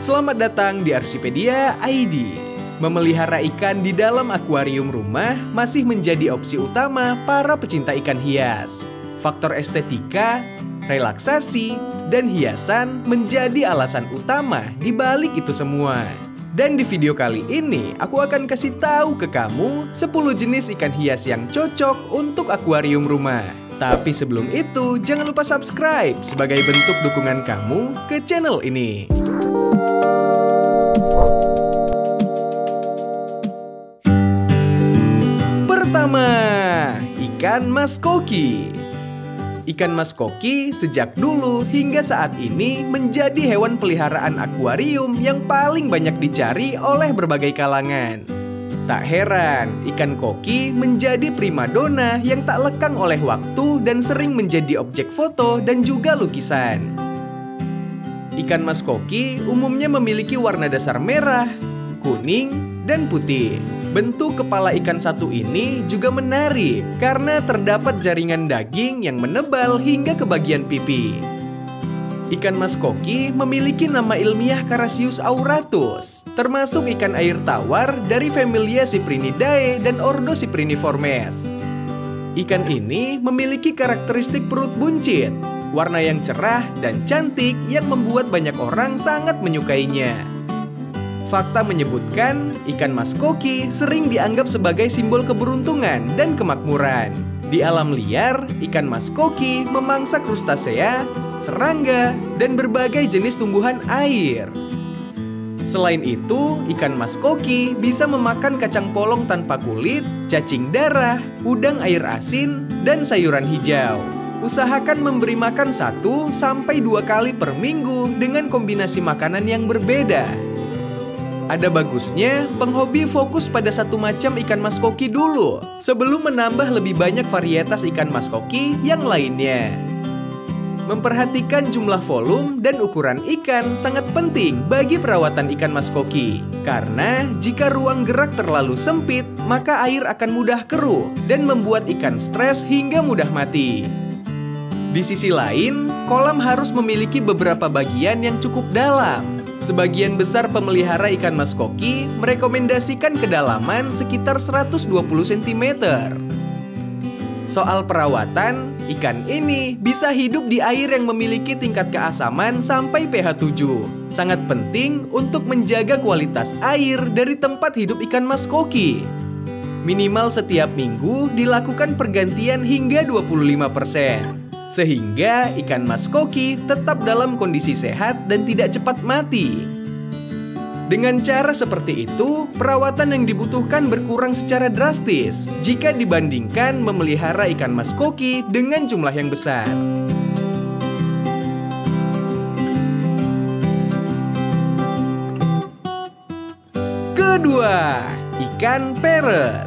Selamat datang di Arsipedia ID. Memelihara ikan di dalam akuarium rumah masih menjadi opsi utama para pecinta ikan hias. Faktor estetika, relaksasi, dan hiasan menjadi alasan utama di balik itu semua. Dan di video kali ini, aku akan kasih tahu ke kamu 10 jenis ikan hias yang cocok untuk akuarium rumah. Tapi sebelum itu, jangan lupa subscribe sebagai bentuk dukungan kamu ke channel ini. Pertama, ikan mas koki. Ikan mas koki sejak dulu hingga saat ini menjadi hewan peliharaan akuarium yang paling banyak dicari oleh berbagai kalangan. Tak heran, ikan koki menjadi primadona yang tak lekang oleh waktu dan sering menjadi objek foto dan juga lukisan. Ikan mas koki umumnya memiliki warna dasar merah, kuning, dan putih. Bentuk kepala ikan satu ini juga menarik karena terdapat jaringan daging yang menebal hingga ke bagian pipi. Ikan mas koki memiliki nama ilmiah Carassius auratus, termasuk ikan air tawar dari familia Cyprinidae dan ordo Cypriniformes. Ikan ini memiliki karakteristik perut buncit, warna yang cerah dan cantik yang membuat banyak orang sangat menyukainya. Fakta menyebutkan, ikan mas koki sering dianggap sebagai simbol keberuntungan dan kemakmuran. Di alam liar, ikan mas koki memangsa krustasea, serangga, dan berbagai jenis tumbuhan air. Selain itu, ikan mas koki bisa memakan kacang polong tanpa kulit, cacing darah, udang air asin, dan sayuran hijau. Usahakan memberi makan 1-2 kali per minggu dengan kombinasi makanan yang berbeda. Ada bagusnya, penghobi fokus pada satu macam ikan mas koki dulu, sebelum menambah lebih banyak varietas ikan mas koki yang lainnya. Memperhatikan jumlah volume dan ukuran ikan sangat penting bagi perawatan ikan mas koki. Karena jika ruang gerak terlalu sempit, maka air akan mudah keruh dan membuat ikan stres hingga mudah mati. Di sisi lain, kolam harus memiliki beberapa bagian yang cukup dalam. Sebagian besar pemelihara ikan mas koki merekomendasikan kedalaman sekitar 120 cm. Soal perawatan, ikan ini bisa hidup di air yang memiliki tingkat keasaman sampai pH 7. Sangat penting untuk menjaga kualitas air dari tempat hidup ikan mas koki. Minimal setiap minggu dilakukan pergantian hingga 25%. Sehingga ikan mas koki tetap dalam kondisi sehat dan tidak cepat mati. Dengan cara seperti itu, perawatan yang dibutuhkan berkurang secara drastis jika dibandingkan memelihara ikan mas koki dengan jumlah yang besar. Kedua, ikan parrot.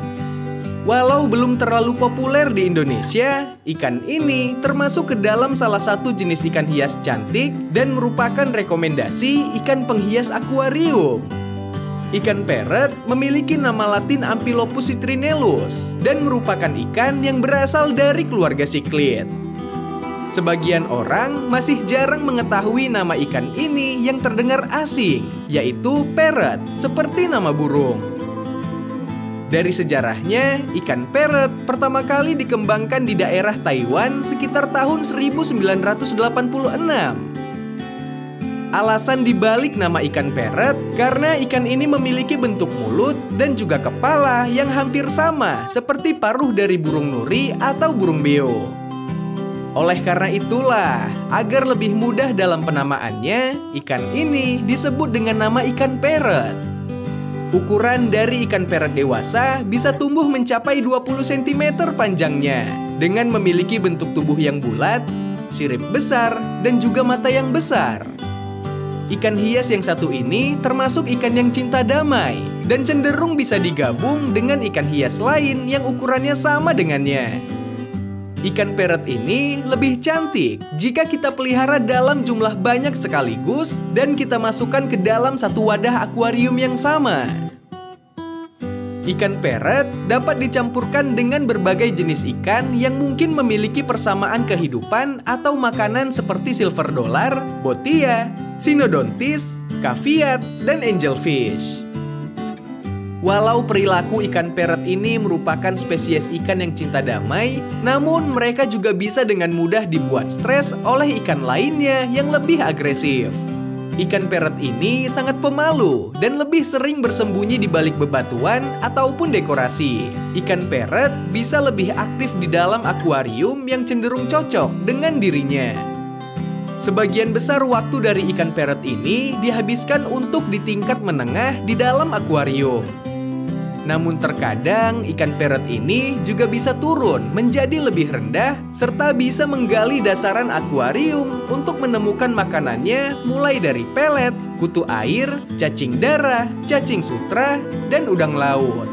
Walau belum terlalu populer di Indonesia, ikan ini termasuk ke dalam salah satu jenis ikan hias cantik dan merupakan rekomendasi ikan penghias akuarium. Ikan parrot memiliki nama latin Amphilophus citrinellus dan merupakan ikan yang berasal dari keluarga cichlid. Sebagian orang masih jarang mengetahui nama ikan ini yang terdengar asing, yaitu parrot, seperti nama burung. Dari sejarahnya, ikan parrot pertama kali dikembangkan di daerah Taiwan sekitar tahun 1986. Alasan dibalik nama ikan parrot karena ikan ini memiliki bentuk mulut dan juga kepala yang hampir sama seperti paruh dari burung nuri atau burung beo. Oleh karena itulah, agar lebih mudah dalam penamaannya, ikan ini disebut dengan nama ikan parrot. Ukuran dari ikan parrot dewasa bisa tumbuh mencapai 20 cm panjangnya, dengan memiliki bentuk tubuh yang bulat, sirip besar, dan juga mata yang besar. Ikan hias yang satu ini termasuk ikan yang cinta damai, dan cenderung bisa digabung dengan ikan hias lain yang ukurannya sama dengannya. Ikan parrot ini lebih cantik jika kita pelihara dalam jumlah banyak sekaligus dan kita masukkan ke dalam satu wadah akuarium yang sama. Ikan parrot dapat dicampurkan dengan berbagai jenis ikan yang mungkin memiliki persamaan kehidupan atau makanan seperti silver dollar, botia, Synodontis, Caviat, dan Angelfish. Walau perilaku ikan parrot ini merupakan spesies ikan yang cinta damai, namun mereka juga bisa dengan mudah dibuat stres oleh ikan lainnya yang lebih agresif. Ikan parrot ini sangat pemalu dan lebih sering bersembunyi di balik bebatuan ataupun dekorasi. Ikan parrot bisa lebih aktif di dalam akuarium yang cenderung cocok dengan dirinya. Sebagian besar waktu dari ikan parrot ini dihabiskan untuk di tingkat menengah di dalam akuarium. Namun terkadang ikan parrot ini juga bisa turun menjadi lebih rendah serta bisa menggali dasaran akuarium untuk menemukan makanannya mulai dari pelet, kutu air, cacing darah, cacing sutra, dan udang laut.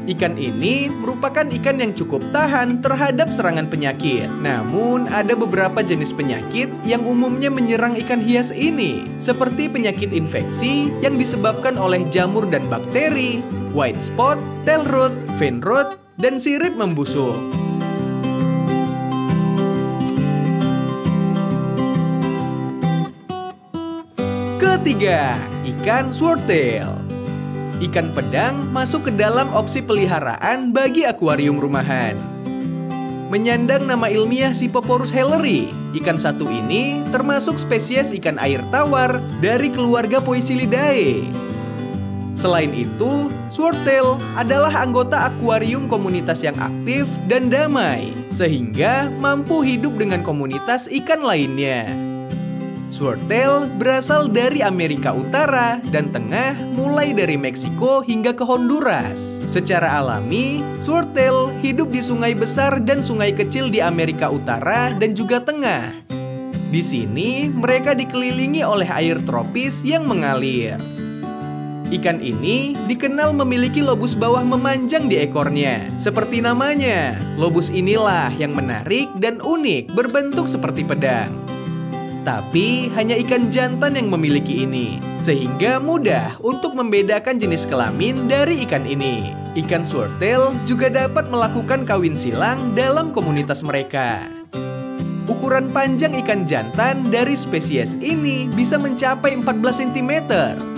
Ikan ini merupakan ikan yang cukup tahan terhadap serangan penyakit. Namun ada beberapa jenis penyakit yang umumnya menyerang ikan hias ini, seperti penyakit infeksi yang disebabkan oleh jamur dan bakteri, white spot, tail rot, vein rot, dan sirip membusuk. Ketiga, ikan swordtail. Ikan pedang masuk ke dalam opsi peliharaan bagi akuarium rumahan. Menyandang nama ilmiah Scyphoporus helleri, ikan satu ini termasuk spesies ikan air tawar dari keluarga Poecilidae. Selain itu, swordtail adalah anggota akuarium komunitas yang aktif dan damai, sehingga mampu hidup dengan komunitas ikan lainnya. Swordtail berasal dari Amerika Utara dan Tengah, mulai dari Meksiko hingga ke Honduras. Secara alami, swordtail hidup di sungai besar dan sungai kecil di Amerika Utara dan juga Tengah. Di sini, mereka dikelilingi oleh air tropis yang mengalir. Ikan ini dikenal memiliki lobus bawah memanjang di ekornya. Seperti namanya, lobus inilah yang menarik dan unik, berbentuk seperti pedang. Tapi hanya ikan jantan yang memiliki ini, sehingga mudah untuk membedakan jenis kelamin dari ikan ini. Ikan swordtail juga dapat melakukan kawin silang dalam komunitas mereka. Ukuran panjang ikan jantan dari spesies ini bisa mencapai 14 cm,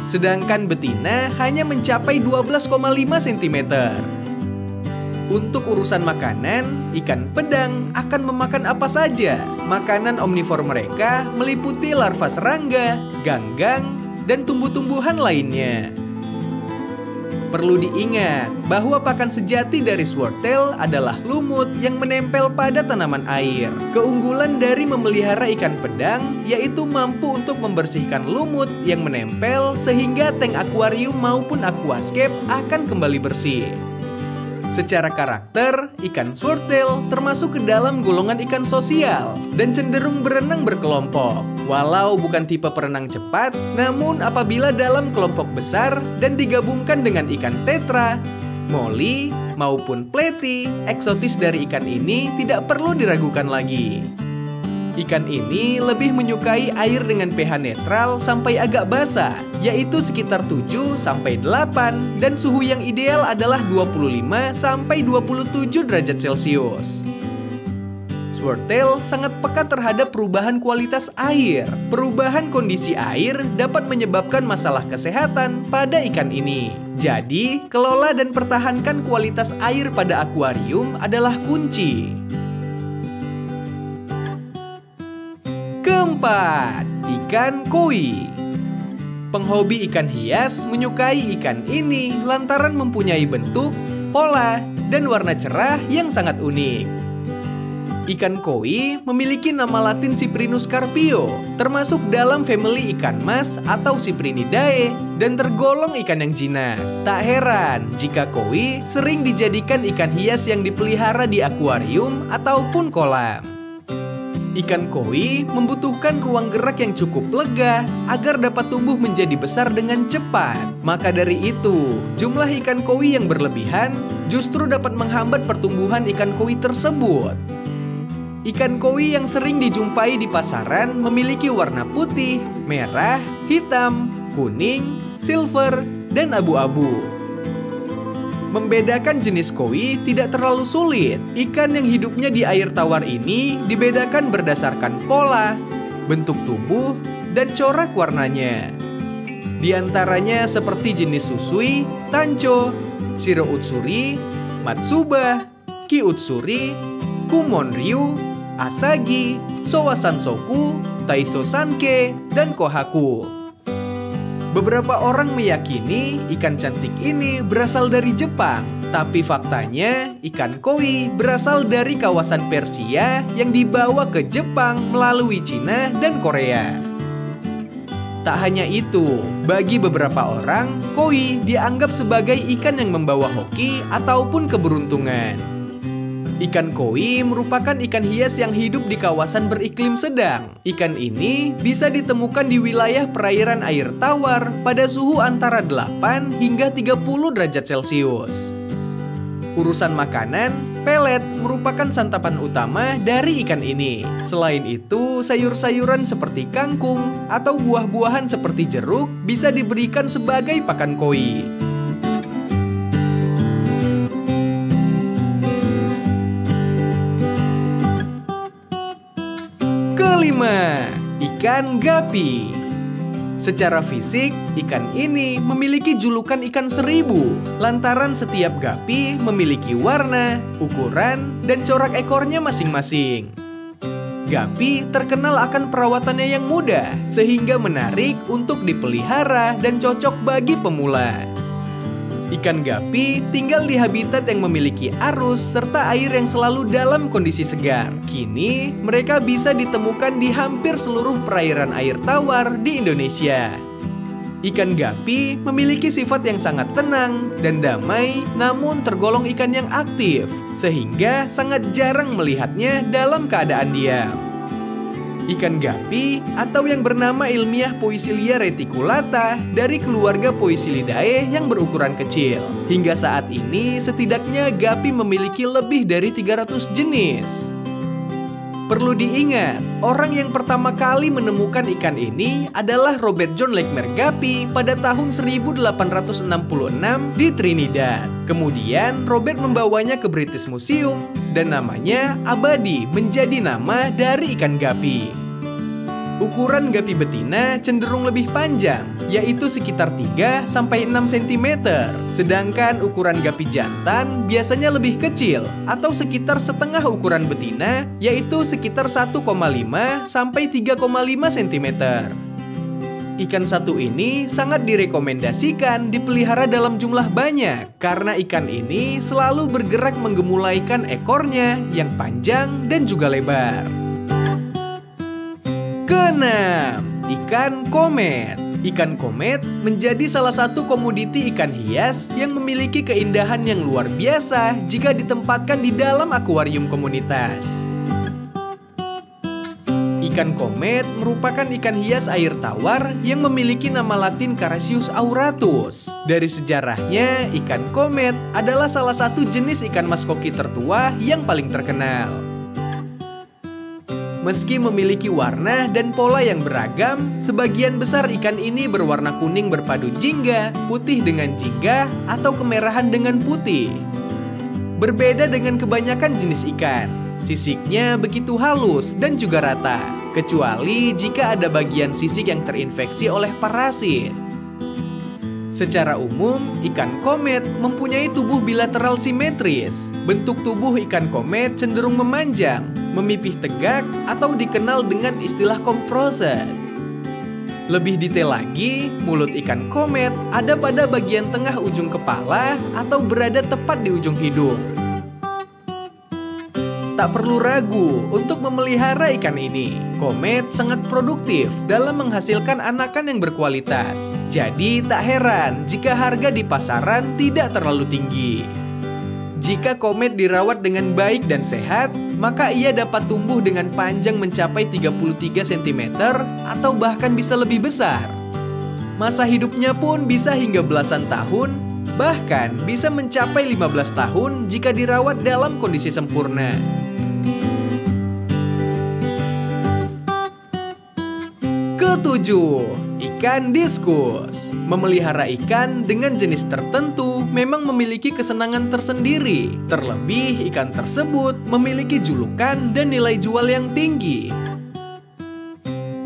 sedangkan betina hanya mencapai 12,5 cm. Untuk urusan makanan, ikan pedang akan memakan apa saja. Makanan omnivor mereka meliputi larva serangga, ganggang, dan tumbuh-tumbuhan lainnya. Perlu diingat bahwa pakan sejati dari swordtail adalah lumut yang menempel pada tanaman air. Keunggulan dari memelihara ikan pedang yaitu mampu untuk membersihkan lumut yang menempel sehingga tank akuarium maupun aquascape akan kembali bersih. Secara karakter, ikan swordtail termasuk ke dalam golongan ikan sosial dan cenderung berenang berkelompok. Walau bukan tipe perenang cepat, namun apabila dalam kelompok besar dan digabungkan dengan ikan tetra, molly, maupun platy, eksotis dari ikan ini tidak perlu diragukan lagi. Ikan ini lebih menyukai air dengan pH netral sampai agak basah, yaitu sekitar 7-8, dan suhu yang ideal adalah 25-27 derajat Celcius. Swordtail sangat peka terhadap perubahan kualitas air. Perubahan kondisi air dapat menyebabkan masalah kesehatan pada ikan ini. Jadi, kelola dan pertahankan kualitas air pada akuarium adalah kunci. Keempat, ikan koi. Penghobi ikan hias menyukai ikan ini lantaran mempunyai bentuk, pola, dan warna cerah yang sangat unik. Ikan koi memiliki nama latin Cyprinus carpio, termasuk dalam famili ikan mas atau Cyprinidae, dan tergolong ikan yang jinak. Tak heran jika koi sering dijadikan ikan hias yang dipelihara di akuarium ataupun kolam. Ikan koi membutuhkan ruang gerak yang cukup lega agar dapat tumbuh menjadi besar dengan cepat. Maka dari itu, jumlah ikan koi yang berlebihan justru dapat menghambat pertumbuhan ikan koi tersebut. Ikan koi yang sering dijumpai di pasaran memiliki warna putih, merah, hitam, kuning, silver, dan abu-abu. Membedakan jenis koi tidak terlalu sulit. Ikan yang hidupnya di air tawar ini dibedakan berdasarkan pola, bentuk tubuh, dan corak warnanya. Di antaranya seperti jenis Susui, Tancho, Shiro Utsuri, Matsuba, Ki Utsuri, Kumonryu, Asagi, Showa Sansoku, Taiso Sanke, dan Kohaku. Beberapa orang meyakini ikan cantik ini berasal dari Jepang, tapi faktanya ikan koi berasal dari kawasan Persia yang dibawa ke Jepang melalui Cina dan Korea. Tak hanya itu, bagi beberapa orang, koi dianggap sebagai ikan yang membawa hoki ataupun keberuntungan. Ikan koi merupakan ikan hias yang hidup di kawasan beriklim sedang. Ikan ini bisa ditemukan di wilayah perairan air tawar pada suhu antara 8 hingga 30 derajat Celcius. Urusan makanan, pelet merupakan santapan utama dari ikan ini. Selain itu, sayur-sayuran seperti kangkung atau buah-buahan seperti jeruk bisa diberikan sebagai pakan koi. Kelima, ikan gapi. Secara fisik, ikan ini memiliki julukan ikan seribu lantaran setiap gapi memiliki warna, ukuran, dan corak ekornya masing-masing. Gapi terkenal akan perawatannya yang mudah, sehingga menarik untuk dipelihara dan cocok bagi pemula. Ikan gapi tinggal di habitat yang memiliki arus serta air yang selalu dalam kondisi segar. Kini, mereka bisa ditemukan di hampir seluruh perairan air tawar di Indonesia. Ikan gapi memiliki sifat yang sangat tenang dan damai, namun tergolong ikan yang aktif, sehingga sangat jarang melihatnya dalam keadaan diam. Ikan gapi atau yang bernama ilmiah Poecilia reticulata dari keluarga Poecilidae yang berukuran kecil. Hingga saat ini setidaknya gapi memiliki lebih dari 300 jenis. Perlu diingat, orang yang pertama kali menemukan ikan ini adalah Robert John Lechmer Gapi pada tahun 1866 di Trinidad. Kemudian Robert membawanya ke British Museum dan namanya abadi menjadi nama dari ikan gapi. Ukuran gapi betina cenderung lebih panjang, yaitu sekitar 3-6 cm. Sedangkan ukuran gapi jantan biasanya lebih kecil, atau sekitar setengah ukuran betina, yaitu sekitar 1,5-3,5 cm. Ikan satu ini sangat direkomendasikan dipelihara dalam jumlah banyak, karena ikan ini selalu bergerak menggemulaikan ekornya yang panjang dan juga lebar. Keenam, ikan komet. Ikan komet menjadi salah satu komoditi ikan hias yang memiliki keindahan yang luar biasa jika ditempatkan di dalam akuarium komunitas. Ikan komet merupakan ikan hias air tawar yang memiliki nama latin Carassius auratus. Dari sejarahnya, ikan komet adalah salah satu jenis ikan mas koki tertua yang paling terkenal. Meski memiliki warna dan pola yang beragam, sebagian besar ikan ini berwarna kuning berpadu jingga, putih dengan jingga, atau kemerahan dengan putih. Berbeda dengan kebanyakan jenis ikan, sisiknya begitu halus dan juga rata, kecuali jika ada bagian sisik yang terinfeksi oleh parasit. Secara umum, ikan komet mempunyai tubuh bilateral simetris. Bentuk tubuh ikan komet cenderung memanjang, memipih tegak, atau dikenal dengan istilah komprose. Lebih detail lagi, mulut ikan komet ada pada bagian tengah ujung kepala atau berada tepat di ujung hidung. Tak perlu ragu untuk memelihara ikan ini. Komet sangat produktif dalam menghasilkan anakan yang berkualitas. Jadi tak heran jika harga di pasaran tidak terlalu tinggi. Jika komet dirawat dengan baik dan sehat, maka ia dapat tumbuh dengan panjang mencapai 33 cm atau bahkan bisa lebih besar. Masa hidupnya pun bisa hingga belasan tahun, bahkan bisa mencapai 15 tahun jika dirawat dalam kondisi sempurna. Ketujuh, ikan diskus. Memelihara ikan dengan jenis tertentu memang memiliki kesenangan tersendiri. Terlebih, ikan tersebut memiliki julukan dan nilai jual yang tinggi.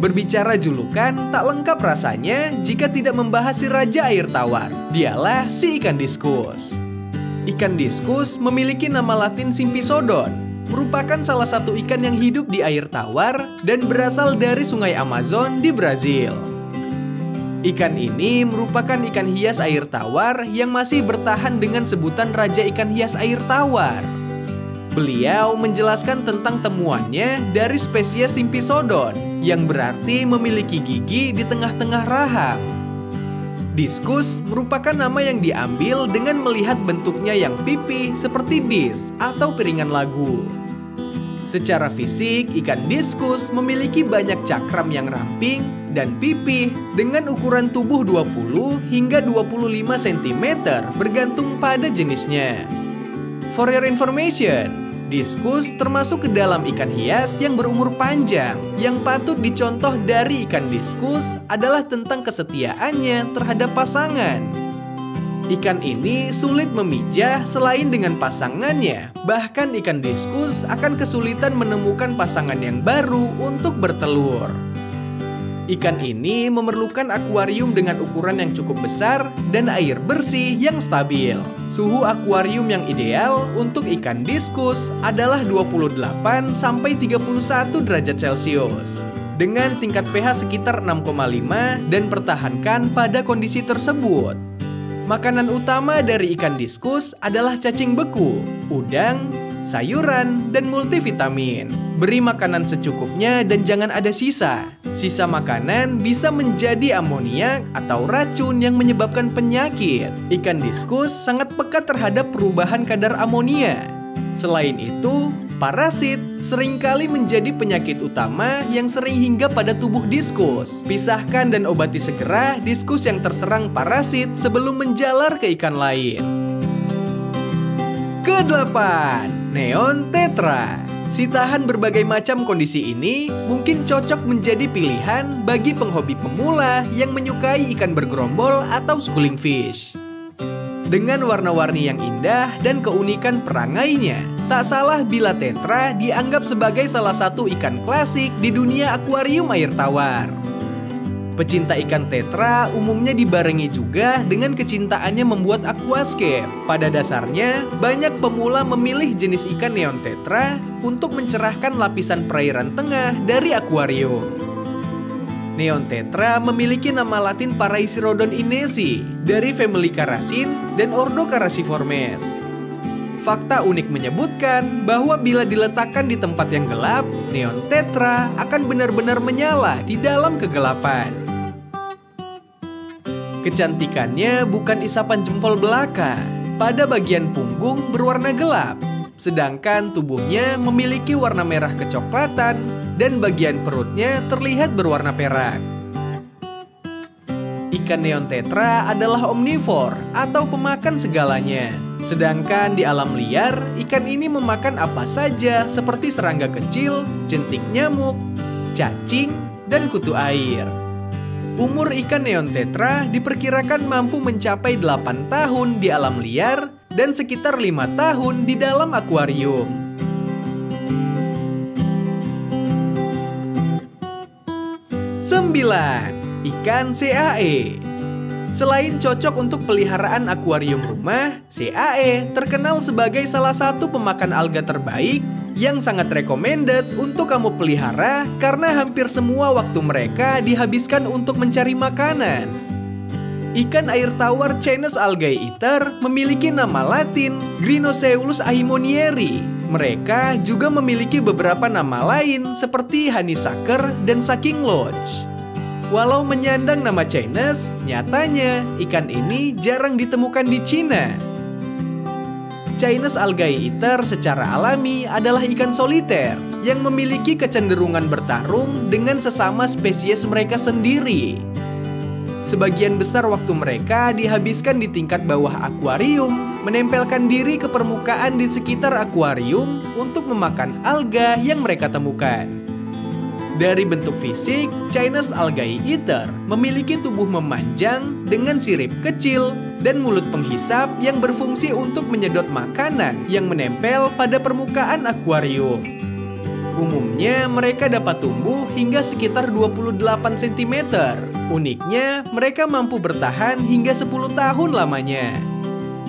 Berbicara julukan, tak lengkap rasanya jika tidak membahas si raja air tawar. Dialah si ikan diskus. Ikan diskus memiliki nama latin Sympisodon, merupakan salah satu ikan yang hidup di air tawar dan berasal dari sungai Amazon di Brazil. Ikan ini merupakan ikan hias air tawar yang masih bertahan dengan sebutan Raja Ikan Hias Air Tawar. Beliau menjelaskan tentang temuannya dari spesies Sympisodon, yang berarti memiliki gigi di tengah-tengah rahang. Diskus merupakan nama yang diambil dengan melihat bentuknya yang pipih seperti dis atau piringan lagu. Secara fisik, ikan diskus memiliki banyak cakram yang ramping dan pipih dengan ukuran tubuh 20 hingga 25 cm bergantung pada jenisnya. For your information, diskus termasuk ke dalam ikan hias yang berumur panjang. Yang patut dicontoh dari ikan diskus adalah tentang kesetiaannya terhadap pasangan. Ikan ini sulit memijah selain dengan pasangannya. Bahkan ikan diskus akan kesulitan menemukan pasangan yang baru untuk bertelur. Ikan ini memerlukan akuarium dengan ukuran yang cukup besar dan air bersih yang stabil. Suhu akuarium yang ideal untuk ikan diskus adalah 28 sampai 31 derajat Celcius. Dengan tingkat pH sekitar 6,5 dan pertahankan pada kondisi tersebut. Makanan utama dari ikan diskus adalah cacing beku, udang, sayuran, dan multivitamin. Beri makanan secukupnya dan jangan ada sisa. Sisa makanan bisa menjadi amoniak atau racun yang menyebabkan penyakit. Ikan diskus sangat peka terhadap perubahan kadar amonia. Selain itu, parasit seringkali menjadi penyakit utama yang sering hingga pada tubuh diskus. Pisahkan dan obati segera diskus yang terserang parasit sebelum menjalar ke ikan lain. Kedelapan, neon tetra. Si tahan berbagai macam kondisi ini mungkin cocok menjadi pilihan bagi penghobi pemula yang menyukai ikan bergerombol atau schooling fish. Dengan warna-warni yang indah dan keunikan perangainya, tak salah bila tetra dianggap sebagai salah satu ikan klasik di dunia akuarium air tawar. Pecinta ikan tetra umumnya dibarengi juga dengan kecintaannya membuat aquascape. Pada dasarnya, banyak pemula memilih jenis ikan neon tetra untuk mencerahkan lapisan perairan tengah dari akuarium. Neon tetra memiliki nama latin Paraisirodon inesi dari famili Carasin dan ordo Carassiformes. Fakta unik menyebutkan bahwa bila diletakkan di tempat yang gelap, neon tetra akan benar-benar menyala di dalam kegelapan. Kecantikannya bukan isapan jempol belaka. Pada bagian punggung berwarna gelap, sedangkan tubuhnya memiliki warna merah kecoklatan dan bagian perutnya terlihat berwarna perak. Ikan neon tetra adalah omnivor atau pemakan segalanya. Sedangkan di alam liar, ikan ini memakan apa saja seperti serangga kecil, jentik nyamuk, cacing, dan kutu air. Umur ikan neon tetra diperkirakan mampu mencapai 8 tahun di alam liar dan sekitar 5 tahun di dalam akuarium. Sembilan, ikan CAE. Selain cocok untuk peliharaan akuarium rumah, CAE terkenal sebagai salah satu pemakan alga terbaik yang sangat recommended untuk kamu pelihara karena hampir semua waktu mereka dihabiskan untuk mencari makanan. Ikan air tawar Chinese algae eater memiliki nama latin Grinoceulus ahimonieri. Mereka juga memiliki beberapa nama lain seperti honeysucker dan sucking lodge. Walau menyandang nama Chinese, nyatanya ikan ini jarang ditemukan di Cina. Chinese algae eater secara alami adalah ikan soliter yang memiliki kecenderungan bertarung dengan sesama spesies mereka sendiri. Sebagian besar waktu mereka dihabiskan di tingkat bawah akuarium, menempelkan diri ke permukaan di sekitar akuarium untuk memakan alga yang mereka temukan. Dari bentuk fisik, Chinese algae eater memiliki tubuh memanjang dengan sirip kecil dan mulut penghisap yang berfungsi untuk menyedot makanan yang menempel pada permukaan akuarium. Umumnya mereka dapat tumbuh hingga sekitar 28 cm. Uniknya, mereka mampu bertahan hingga 10 tahun lamanya.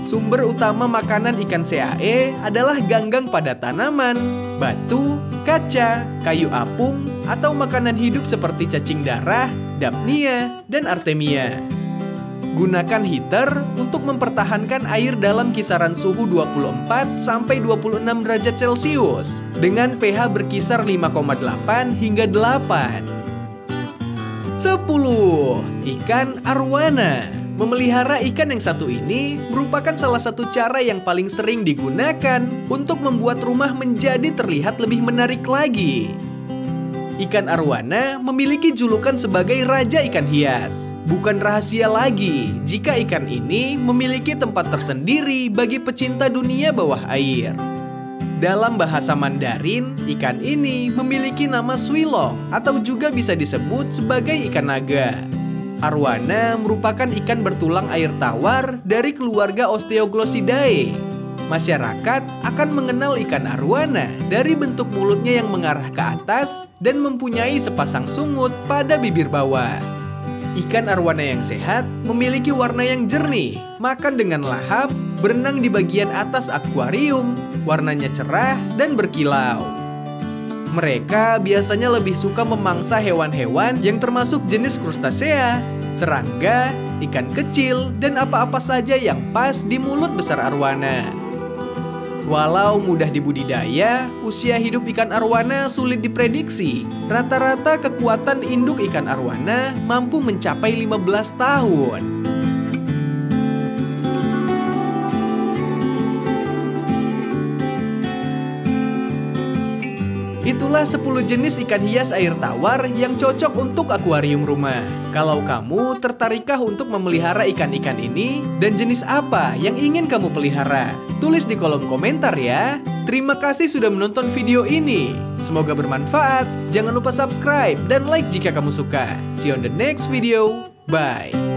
Sumber utama makanan ikan CAE adalah ganggang pada tanaman, batu, kaca, kayu apung, atau makanan hidup seperti cacing darah, Daphnia, dan Artemia. Gunakan heater untuk mempertahankan air dalam kisaran suhu 24–26 derajat Celcius dengan pH berkisar 5,8 hingga 8. 10. Ikan arwana. Memelihara ikan yang satu ini merupakan salah satu cara yang paling sering digunakan untuk membuat rumah menjadi terlihat lebih menarik lagi. Ikan arwana memiliki julukan sebagai raja ikan hias. Bukan rahasia lagi jika ikan ini memiliki tempat tersendiri bagi pecinta dunia bawah air. Dalam bahasa Mandarin, ikan ini memiliki nama swilong atau juga bisa disebut sebagai ikan naga. Arwana merupakan ikan bertulang air tawar dari keluarga Osteoglossidae. Masyarakat akan mengenal ikan arwana dari bentuk mulutnya yang mengarah ke atas dan mempunyai sepasang sungut pada bibir bawah. Ikan arwana yang sehat memiliki warna yang jernih, makan dengan lahap, berenang di bagian atas akuarium, warnanya cerah dan berkilau. Mereka biasanya lebih suka memangsa hewan-hewan yang termasuk jenis krustasea, serangga, ikan kecil, dan apa-apa saja yang pas di mulut besar arwana. Walau mudah dibudidaya, usia hidup ikan arwana sulit diprediksi. Rata-rata kekuatan induk ikan arwana mampu mencapai 15 tahun. Itulah 10 jenis ikan hias air tawar yang cocok untuk akuarium rumah. Kalau kamu tertarikkah untuk memelihara ikan-ikan ini? Dan jenis apa yang ingin kamu pelihara? Tulis di kolom komentar ya. Terima kasih sudah menonton video ini. Semoga bermanfaat. Jangan lupa subscribe dan like jika kamu suka. See you on the next video. Bye.